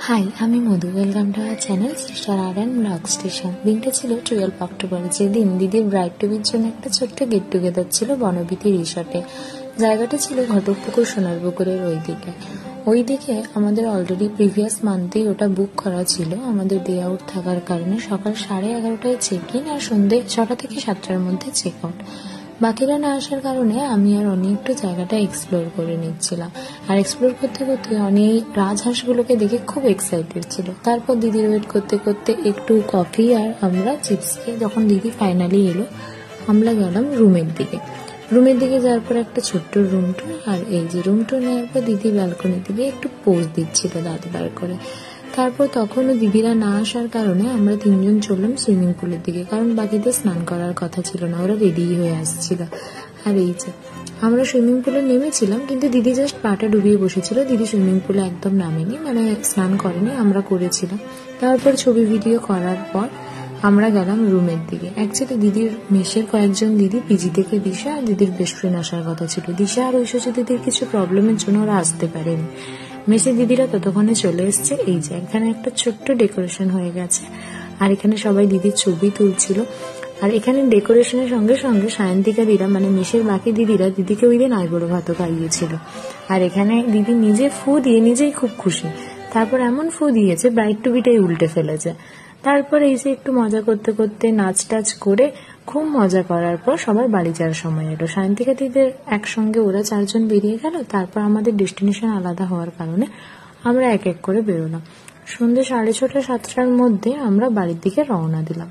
High, আমি মধু। Welcome to our channel sister art and blog station. দিনটা ছিল 12 অক্টোবর, যেদিন দিদির ব্রাইড টু বির জন্য একটা ছোট্ট গেট টুগেদার ছিল বনবীথি রিসর্টে। জায়গাটা ছিল ঘটকপুকুর সোনারপুকুরের ওইদিকে আমাদের অলরেডি প্রিভিয়াস মান্থেই ওটা বুক করা ছিল। আমাদের ডে আউট থাকার কারণে সকাল 11:30টায় চেক ইন আর সন্ধ্যে 6টা থেকে 7টার মধ্যে চেক আউট। বাকিরা না আসার কারণে আমি আর অনেক একটু জায়গাটা এক্সপ্লোর করে নিচ্ছিলাম। আর এক্সপ্লোর করতে করতে অনেক রাজহাঁসগুলোকে দেখে খুব এক্সাইটেড ছিল। তারপর দিদির ওয়েট করতে করতে একটু কফি আর আমরা চিপস খেয়ে যখন দিদি ফাইনালি এলো, আমরা গেলাম রুমের দিকে যাওয়ার পর একটা ছোট্ট রুম টুর। আর এই যে রুম টুর নেওয়ার পর দিদি ব্যালকনি থেকে একটু পোজ দিচ্ছিল দাঁত বার করে। তারপর তখনও দিদিরা না আসার কারণে আমরা 3জন চললাম সুইমিং পুলের দিকে, কারণ বাকিদের স্নান করার কথা ছিল না, ওরা রেডি হয়ে আসছিল। আর এই যে আমরা সুইমিং পুলে নেমেছিলাম, কিন্তু দিদি জাস্ট পাটা ডুবিয়ে বসেছিল। দিদি সুইমিং পুলে একদম নামেনি, মানে স্নান করেনি, আমরা করেছিলাম। তারপর ছবি ভিডিও করার পর আমরা গেলাম রুমের দিকে। অ্যাকচুয়ালি দিদির মেসের কয়েকজন দিদি পিজি থেকে দিশা আর দিদির বেস্ট ফ্রেন্ড আসার কথা ছিল। দিশা আর ঐশ্বর্য দিদির কিছু প্রবলেমের জন্য ওরা আসতে পারেনি। মেসের দিদিরা ততক্ষণে চলে এসছে। এই যে এখানে একটা ছোট্ট ডেকোরেশন হয়ে গেছে, আর এখানে সবাই দিদির ছবি তুলছিল। আর এখানে ডেকোরেশনের সঙ্গে সঙ্গে সায়ন্তিকা দিদিরা, মানে মেসের বাকি দিদিরা দিদিকে ওই দিন আইবুড়ো ভাতও খাইয়েছিল। আর এখানে দিদি নিজে ফু দিয়ে নিজেই খুব খুশি। তারপর এমন ফু দিয়েছে ব্রাইড টু বিটাই উল্টে ফেলেছে। তারপর এই যে একটু মজা করতে করতে নাচ টাচ করে খুব মজা করার পর সবার বাড়ি যাওয়ার সময় এলো। সায়ন্তিকা দিদিদের একসঙ্গে ওরা 4জন বেরিয়ে গেল। তারপর আমাদের ডেস্টিনেশন আলাদা হওয়ার কারণে আমরা এক এক করে বেরোলাম। সন্ধ্যে 6:30 7টার মধ্যে আমরা বাড়ির দিকে রওনা দিলাম।